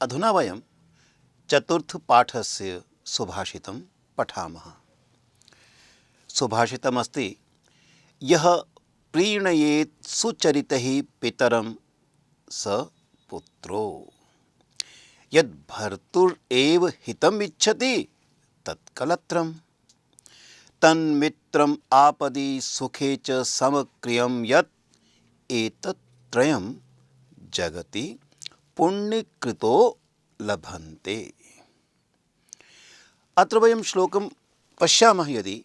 अधुना वयं चतुर्थपाठस्य सुभाषितं पठामः। सुभाषितमस्ति यः प्रीणयेत् सुचरितैः पितरं स पुत्रो। यद् भर्तुरेव हितम् इच्छति तत्कलत्रम् तन्मित्रम् आपदि सुखे च समक्रियं यत् एतत्त्रयं जगति पुण्यकृतो लभन्ते। अत्र वयं श्लोकं पश्यामः यदि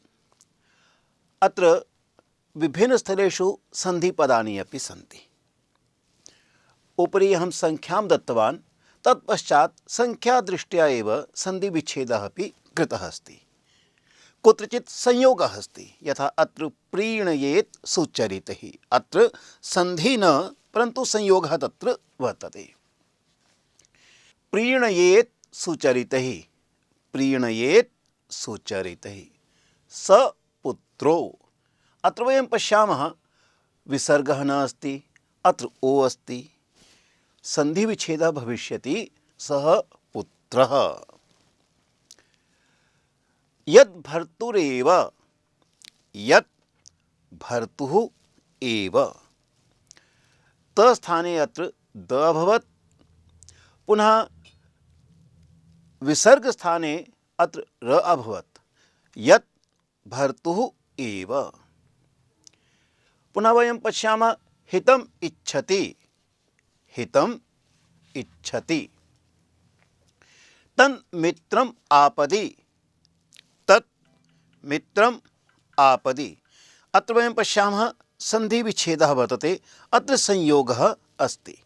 अत्र विभिन्नस्थलेषु सन्धिपदानि अपि सन्ति। उपरि अहं संख्यां दत्तवान्, तत्पश्चात् संख्यादृष्ट्या एव सन्धिविच्छेदः अपि कृतः अस्ति। कुत्रचित् संयोगः अस्ति, यथा अत्र प्रीणयेत् सुचरितैः, अत्र सन्धि न परन्तु संयोगः तत्र वर्तते। प्रीणयेत् सुचरितैः, प्रीणयेत् सुचरितैः स पुत्रो। अत्र वयं पश्यामः विसर्गः न अस्ति, अत्र ओ अस्ति, सन्धिविच्छेदः भविष्यति, सः पुत्रः। यद् भर्तुरेव, यत् भर्तुः एव, तस्थाने अत्र द अभवत्, पुनः विसर्गस्थाने अत्र र अभवत्, यत् भर्तुः एव। पुनः वयं पश्यामः हितम् इच्छति, हितम् इच्छति, तन्मित्रम् आपदि, तत् मित्रम् आपदि। अत्र वयं पश्यामः सन्धिविच्छेदः वर्तते, अत्र संयोगः अस्ति,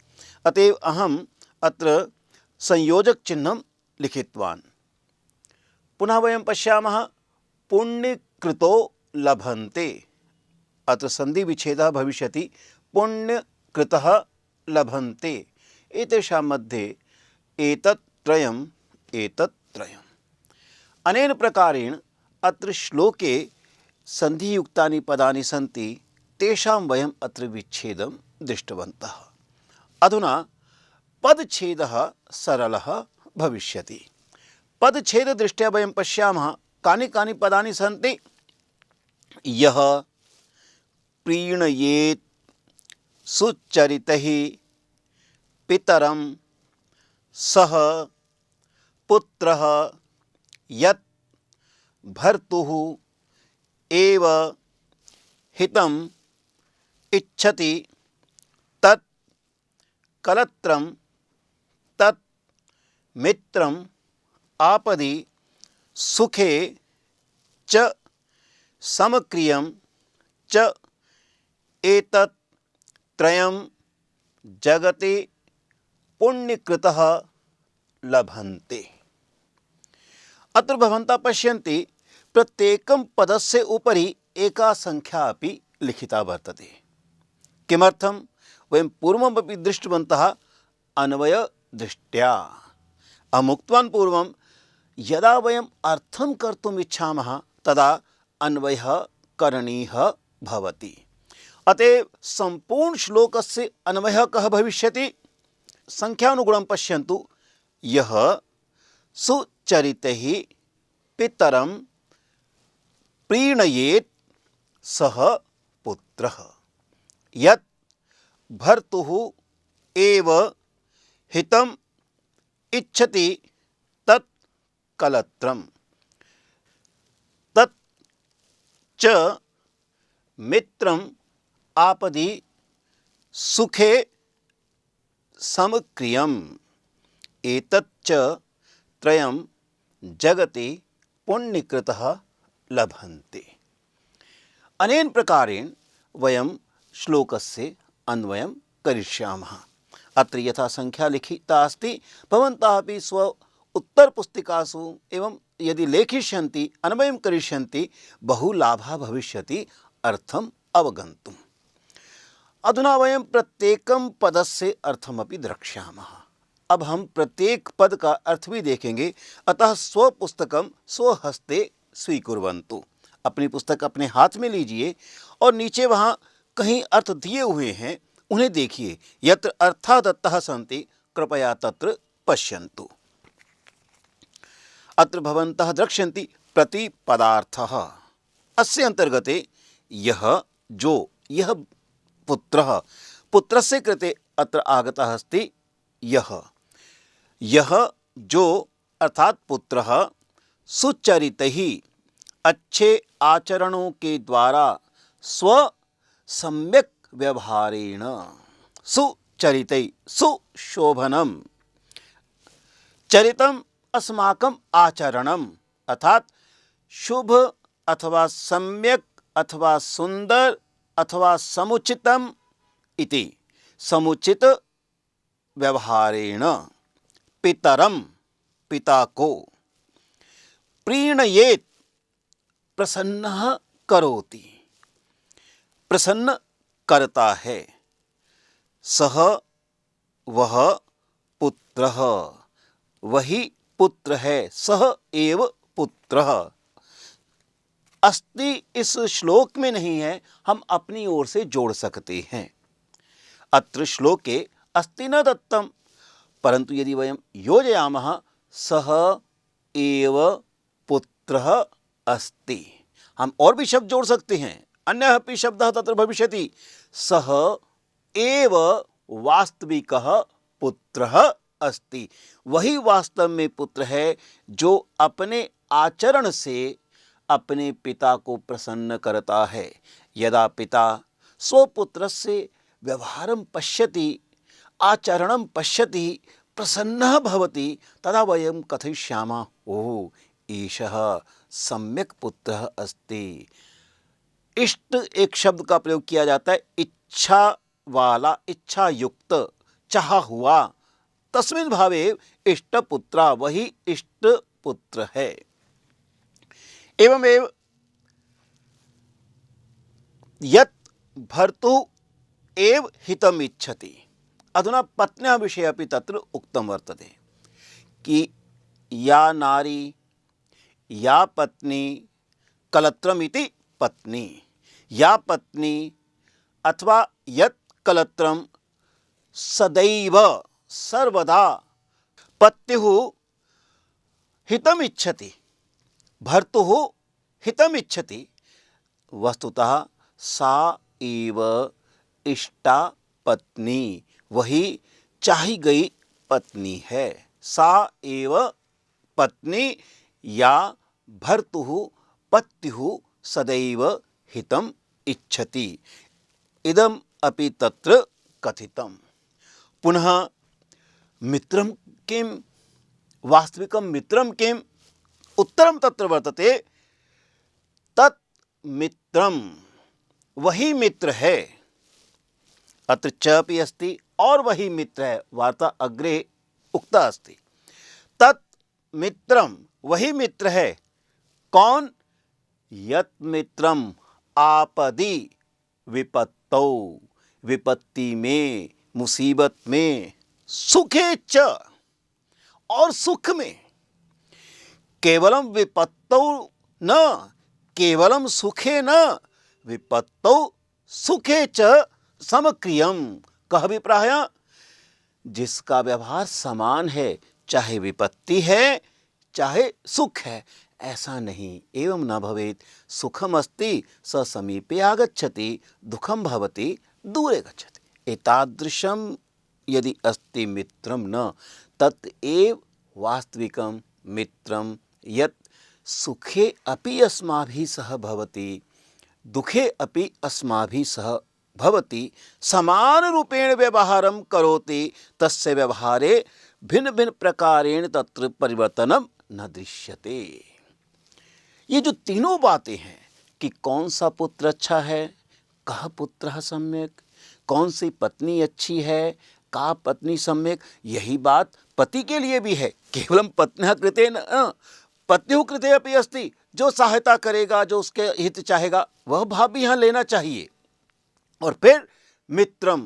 अतएव अहम् अत्र संयोजकचिह्नं लिखितवान्। पुनः वयं पश्यामः पुण्यकृतो लभन्ते, अत्र सन्धिविच्छेदः भविष्यति, पुण्यकृतः लभन्ते। एतेषां मध्ये एतत्त्रयम्, एतत्त्रयम्। अनेन प्रकारेण अत्र श्लोके सन्धियुक्तानि पदानि सन्ति, तेषां वयम् अत्र विच्छेदं दृष्टवन्तः। अधुना पदच्छेदः सरलः भविष्यति। पदच्छेददृष्ट्या वयं पश्यामः कानि कानि पदानि सन्ति। यः प्रीणयेत् सुचरितैः पितरं सः पुत्रः यत् भर्तुः एव हितम् इच्छति तत् कलत्रं तत् मित्रम् आपदि सुखे च समक्रियं च एतत् त्रयं जगति पुण्यकृतः लभन्ते। अत्र भवन्तः पश्यन्ति प्रत्येकं पदस्य उपरि एका संख्या अपि लिखिता वर्तते। किमर्थं? वयं पूर्वमपि दृष्टवन्तः अन्वयदृष्ट्या। अहम् उक्तवान् पूर्वं, यदा वयम् अर्थं कर्तुम् इच्छामः तदा अन्वयः करणीयः भवति। अतएव सम्पूर्ण श्लोकस्य अन्वयः कः भविष्यति? संख्यानुगुणं पश्यन्तु। यः सुचरितैः पितरं प्रीणयेत् सः पुत्रः यत् भर्तुः एव हितम् इच्छति तत् कलत्रम् तत् च मित्रम् आपदि सुखे समक्रियम् एतत् च त्रयं जगति पुण्यकृतः लभन्ते। अनेन प्रकारेण वयं श्लोकस्य अन्वयं करिष्यामः। अत्र यथा संख्या लिखिता अस्ति, भवन्तः अपि स्व उत्तरपुस्तिकासु एवं यदि लेखिष्यन्ति, अन्वयं करिष्यन्ति, बहु लाभः भविष्यति अर्थम् अवगन्तुम्। अधुना वयं प्रत्येकं पदस्य अर्थमपि द्रक्ष्यामः। अब हम प्रत्येक पद का अर्थ भी देखेंगे, अतः स्वपुस्तकं स्वहस्ते स्वीकुर्वन्तु। अपनी पुस्तक अपने हाथ में लीजिए और नीचे वहाँ कहीं अर्थ दिए हुए हैं, उन्हें देखिए। यत्र अर्था दत्तः सन्ति कृपया तत्र पश्यन्तु। अत्र भवन्तः द्रक्ष्यन्ति प्रतिपदार्थः। अस्य अंतर्गते यः पुत्रः, पुत्रस्य कृते अत्र आगतः अस्ति यः जो अर्थात पुत्रः सुचरितैः अच्छे आचरणों के द्वारा स्व सम्यक व्यवहारेण, सुचरितैः सुशोभनम, चरितम अस्माकं आचरणम अर्थात शुभ अथवा सम्यक अथवा सुंदर अथवा समुचितम इति समुचित व्यवहारेण पितरम, पिता को, प्रीणयेत प्रसन्नः करोति, प्रसन्न करता है, सह वह पुत्रः, वही पुत्र है, सह एव पुत्रः। अस्ति इस श्लोक में नहीं है, हम अपनी ओर से जोड़ सकते हैं। अत्र श्लोके अस्ति न दत्तम, परंतु यदि वयं योजयामः सह एव पुत्रः अस्ति, हम और भी शब्द जोड़ सकते हैं। अन्यः अपि शब्दः तत्र भविष्यति, सह एव वास्तविकः पुत्रः अस्ति, वही वास्तव में पुत्र है जो अपने आचरण से अपने पिता को प्रसन्न करता है। यदा पिता स्वपुत्रस्य व्यवहारं पश्यति, आचरणं पश्यति, प्रसन्नः भवति, तदा वयं कथयिष्यामः ओ एषः सम्यक् पुत्रः अस्ति। इष्ट एक शब्द का प्रयोग किया जाता है, इच्छा वाला, इच्छा युक्त, चाहा हुआ, तस्मिन् भावे इष्ट पुत्रा, वही इष्ट पुत्र है। एवमेव यत् भर्तुः एव हितम् इच्छति। अधुना पत्न्याः विषये अपि तत्र उक्तं वर्तते कि या नारी, या पत्नी, कलत्रम् इति पत्नी, या पत्नी अथवा यत् कलत्रं सदैव सर्वदा पत्युः हितम् इच्छति, भर्तुः हितम् इच्छति, वस्तुतः सा एव इष्टा पत्नी, वही चाही गई पत्नी है। सा एव पत्नी या भर्तुः पत्युः सदैव हितम् इच्छति, इदम् अपि तत्र कथितम्। पुनः मित्रं किं, वास्तविकं मित्रं किम्, उत्तरं तत्र वर्तते, तत् मित्रं, वही मित्र है। अत्र च अपि अस्ति और वही मित्र है, वार्ता अग्रे उक्ता अस्ति। तत् मित्रं, वही मित्र है। कौन? यत् मित्रम आपदि विपत्तौ, विपत्ति में, मुसीबत में, सुखे च, और सुख में। केवलम विपत्तौ न, केवलम सुखे न, विपत्तौ सुखे च समक्रियम। कह अभिप्राय, जिसका व्यवहार समान है, चाहे विपत्ति है चाहे सुख है, ऐसा नहीं। एवं न भवेत्, सुखम अस्ति स समीपे आगच्छति, दुखम भवति दूरे गच्छति। एतादृशं यदि अस्ति मित्रं न, तत् एव वास्तविकं मित्रं, यत् सुखे अपि अस्माभिः सह भवति, दुखे अपि अस्माभिः सह भवति, समान रूपेण व्यवहारं करोति, तस्य व्यवहारे भिन्न भिन्न प्रकारेण तत्र परिवर्तनम न दृश्यते। ये जो तीनों बातें हैं कि कौन सा पुत्र अच्छा है, कः पुत्रः सम्यक्, कौन सी पत्नी अच्छी है, का पत्नी सम्यक्, यही बात पति के लिए भी है। केवलम पत्न्याः कृते न, पत्युः कृते अपि अस्ति। जो सहायता करेगा, जो उसके हित चाहेगा, वह भाव भी यहाँ लेना चाहिए। और फिर मित्रम,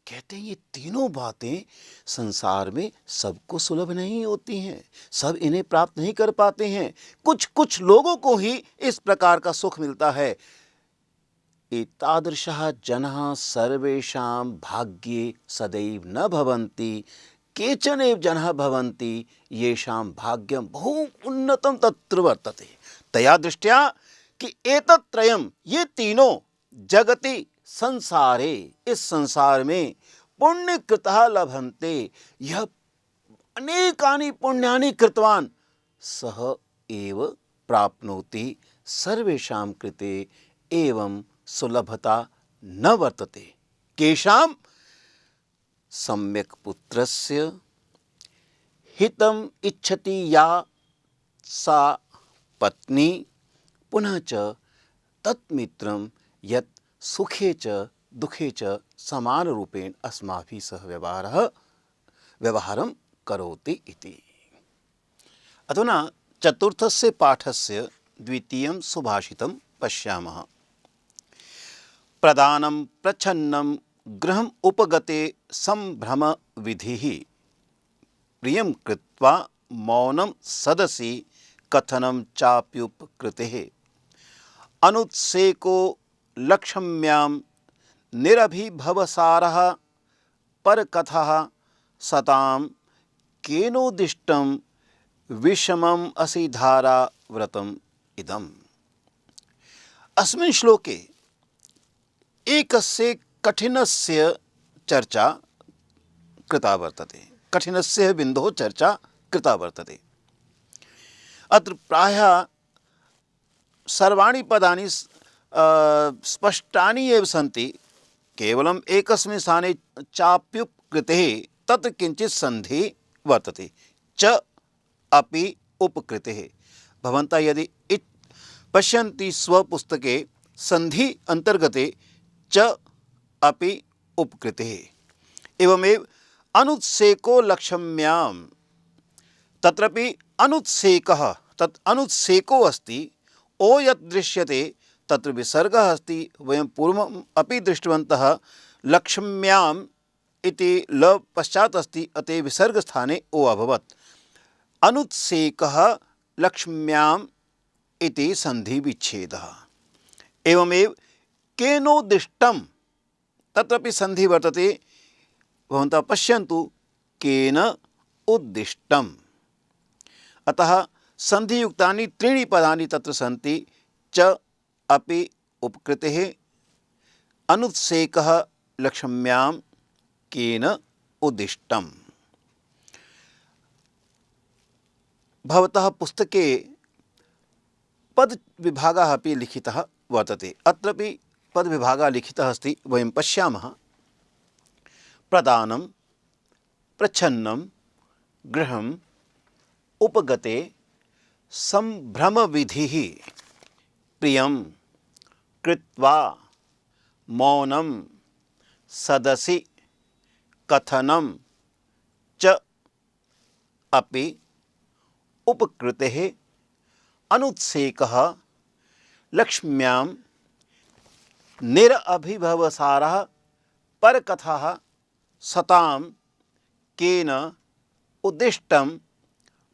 कहते हैं ये तीनों बातें संसार में सबको सुलभ नहीं होती हैं, सब इन्हें प्राप्त नहीं कर पाते हैं। कुछ कुछ लोगों को ही इस प्रकार का सुख मिलता है। एतादृशः जनः सर्वेषां भाग्ये सदैव न भवन्ति, केचन एव जनाः भवन्ति येषां भाग्यं बहु उन्नतं तत्र वर्तते। तया दृष्ट्या कि एतत्त्रयं ये तीनों जगति संसारे इस संसार में पुण्यकृतः लभन्ते, यह अनेकानि पुण्यानि कृतवान् सः एव प्राप्नोति, सर्वेषां कृते एवं सुलभता न वर्तते। केषां सम्यक् पुत्रस्य हितम् इच्छति या सा पत्नी, पुनः च तत्मित्रं यत् सुखे च दुखे च समानरूपेण अस्माभिः सह व्यवहारं करोति इति। अधुना चतुर्थस्य पाठस्य द्वितीयं सुभाषितं पश्यामः। प्रदानं प्रच्छन्नं गृहम् उपगते सम्भ्रम विधिः, प्रियं कृत्वा मौनं सदसि कथनं चाप्युपकृतेः, अनुत्सेको लक्ष्म्यां निरभिभवसारः, परकथः सतां केनोदिष्टं, विषमम् असिधारा व्रतम् इदम्। अस्मिन् श्लोके एकस्य कठिनस्य चर्चा कृता वर्तते, कठिनस्य बिन्दोः चर्चा कृता वर्तते। अत्र प्रायः सर्वाणि पदानि स्पष्टानि एव सन्ति, केवलम् एकस्मिन् स्थाने चाप्युपकृतेः तत्र किञ्चित् सन्धिः वर्तते, च अपि उपकृतेः। भवन्तः यदि पश्यन्ति स्वपुस्तके सन्धि अंतर्गते च अपि उपकृतेः। एवमेव अनुत्सेको लक्ष्म्यां, तत्रपि अनुत्सेकः, तत् अनुत्सेको अस्ति, ओ यत् दृश्यते तत्र विसर्गः अस्ति। वयं पूर्वम् अपि दृष्टवन्तः लक्ष्म्याम् इति ल पश्चात् अस्ति, अतः विसर्गस्थाने ओ अभवत्। अनुत्सेकः लक्ष्म्याम् इति सन्धि विच्छेदः। एवमेव केनोदिष्टं, तत्रापि सन्धि वर्तते। भवन्तः पश्यन्तु, केन उद्दिष्टम्। अतः सन्धियुक्तानि त्रीणि पदानि तत्र सन्ति। च अपि उपकृतेः, अनुत्सेकः लक्ष्म्यां, केन उद्दिष्टम्। भवतः पुस्तके पदविभागः अपि लिखितः वर्तते। अत्रापि पदविभागः लिखितः अस्ति, वयं पश्यामः। प्रदानं प्रच्छन्नं गृहम् उपगते सम्भ्रमविधिः, प्रियं कृत्वा मौनं सदसि कथनं च अपि उपकृतेः, अनुत्सेकः लक्ष्म्यां निरभिभवसारः, परकथः सतां केन उद्दिष्टं,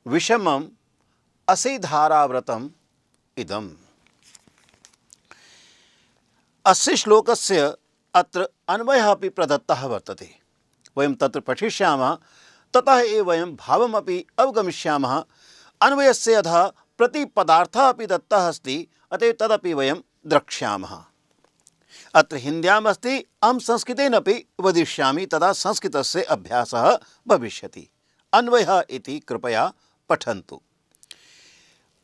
विषमम् असिधाराव्रतम् इदम्। अस्य श्लोकस्य अत्र अन्वयः अपि प्रदत्तः वर्तते। वयं तत्र पठिष्यामः, ततः एव वयं भावमपि अवगमिष्यामः। अन्वयस्य अधः प्रतिपदार्थः अपि दत्तः अस्ति, अतः तदपि वयं द्रक्ष्यामः। अत्र हिन्द्याम् अस्ति, अहं संस्कृतेनापि वदिष्यामि, तदा संस्कृतस्य अभ्यासः भविष्यति। अन्वयः इति कृपया पठन्तु।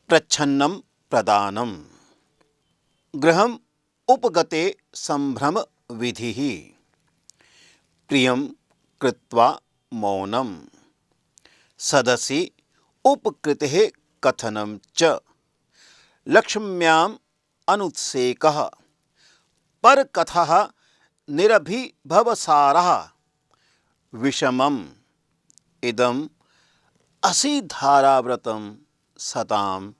प्रच्छन्नं प्रदानं, गृहम् उपगते सम्भ्रम विधिः, प्रियं कृत्वा मौनं, सदसि उपकृतेः कथनं च, लक्ष्म्याम् अनुत्सेकः, परकथः निरभिभवसारः, विषमम् इदम् असिधाराव्रतं सतां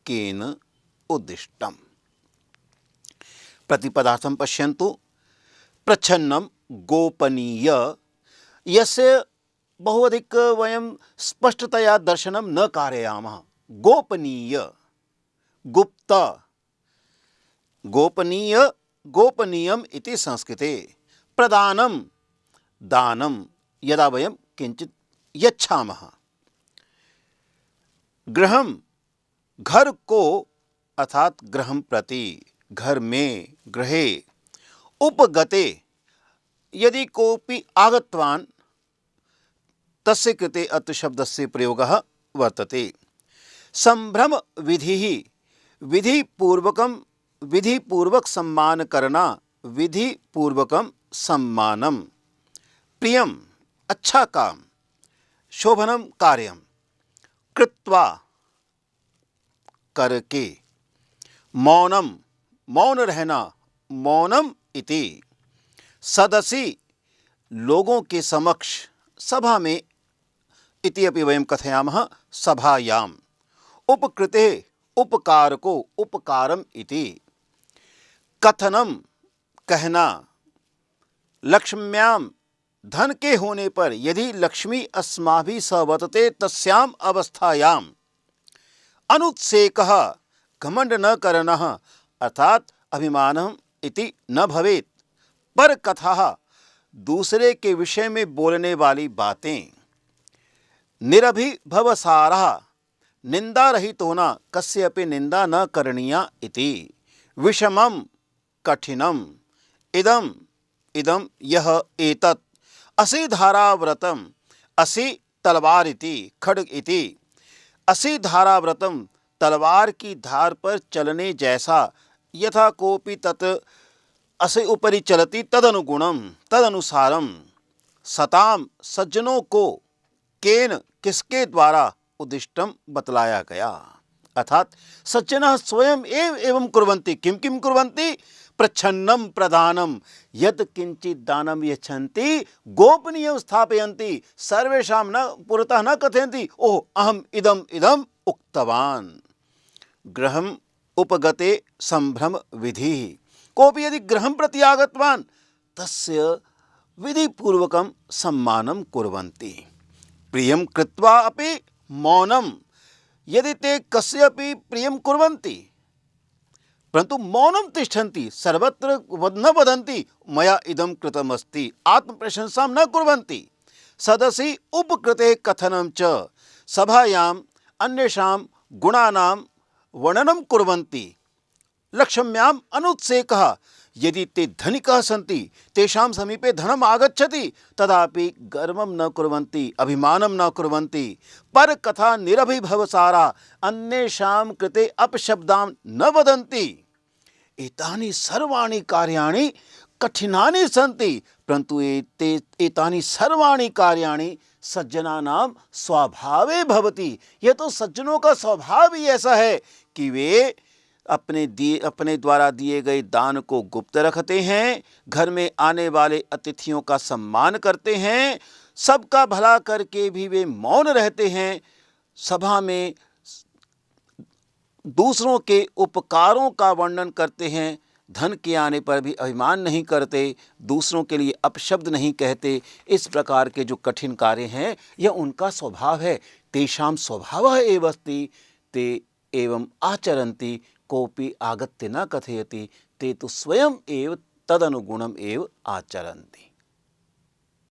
केन उद्दिष्टम्। प्रतिपदार्थं पश्यन्तु। प्रच्छन्नं गोपनीय, यस्य बहु अधिक वयं स्पष्टतया दर्शनं न कारयामः। गोपनीय, गुप्त, गोपनीय, गोपनीयम् इति संस्कृते। प्रदानं, दानं, यदा वयं किञ्चित् यच्छामः। गृहम घर को अर्थात गृहम प्रति घर में गृहे उपगते यदि कोऽपि आगतवान् तस्य कृते अत्र शब्दस्य प्रयोगः वर्तते। संभ्रम विधिः विधिपूर्वक सम्मान करना विधिपूर्वकम सम्मानम। प्रियम अच्छा काम, शोभनम कार्यम, कृत्वा करके, मौनम मौन रहना मौनम इति, सदसि लोगों के समक्ष सभा में, इति अपि वयं कथयामः सभायाम, उपकृते उपकार को उपकारम इति, कथनम कहना, लक्ष्म्याम धन के होने पर यदि लक्ष्मी अस्माभिः सह वर्तते तस्याम अवस्थायाम, अनुत्सेकः घमंड न करना अर्थात अभिमानम इति न भवेत, पर कथा दूसरे के विषय में बोलने वाली बातें, निरभिभवसारः निंदा रहित होना, कस्यापि निंदा न करणीया इति, विषमम कठिनम, इदम इदम यह एतत्, असि धाराव्रतम, असि तलवार इति, खड्ग इति, असि धाराव्रतम तलवार की धार पर चलने जैसा, यथा कोपि तत् असि उपरि चलति तदनुगुणम तदनुसारम, सताम सज्जनों को, केन किसके द्वारा, उद्दिष्टम बतलाया गया। अर्थात सज्जनः स्वयं एवं कुर्वन्ति, किं किं कुर्वन्ति, प्रच्छन्नम प्रदानम, यत् किंचित दानम यच्छन्ति गोपनीयं स्थापयन्ति, सर्वेषां न पुरतः न कथयन्ति ओह अहम इदम इदम उक्तवान्। गृहम उपगते संभ्रम विधि, कोऽपि यदि गृहं प्रति आगतवान् तस्य विधिपूर्वकं सम्मानं कुर्वन्ति। प्रियं कृत्वा अपि मौनम, यदि ते कस्यापि प्रियं कुर्वन्ति परंतु मौनम तिष्ठन्ति, सर्वत्र न वदन्ति मया इदं कृतमस्ति, आत्मप्रशंसां न कुर्वन्ति। सदसि उपकृते कथनं च, सभायाम् अन्येषां गुणानां वर्णनं कुर्वन्ति। लक्ष्म्याम् अनुत्सेकः, यदि ते धनिकाः सन्ति तेषां समीपे धनम् आगच्छति तदापि गर्वं न कुर्वन्ति, अभिमानं न कुर्वन्ति। पर कथा निरभिभवसारा, अन्येषां कृते अपशब्दां न वदन्ति। एतानि सर्वाणि कार्याणि कठिनानि सन्ति, परन्तु एतानि सर्वाणि कार्याणि सज्जनानां स्वभावे भवति। यह तो सज्जनों का स्वभाव ही ऐसा है कि वे अपने द्वारा दिए गए दान को गुप्त रखते हैं, घर में आने वाले अतिथियों का सम्मान करते हैं, सबका भला करके भी वे मौन रहते हैं, सभा में दूसरों के उपकारों का वर्णन करते हैं, धन के आने पर भी अभिमान नहीं करते, दूसरों के लिए अपशब्द नहीं कहते। इस प्रकार के जो कठिन कार्य हैं यह उनका स्वभाव है। तेषां स्वभावः एव अस्ति, ते एवं आचरन्ति, कोऽपि आगत्य न कथयति, ते तु स्वयं एव तदनुगुणम् एव आचरन्ति।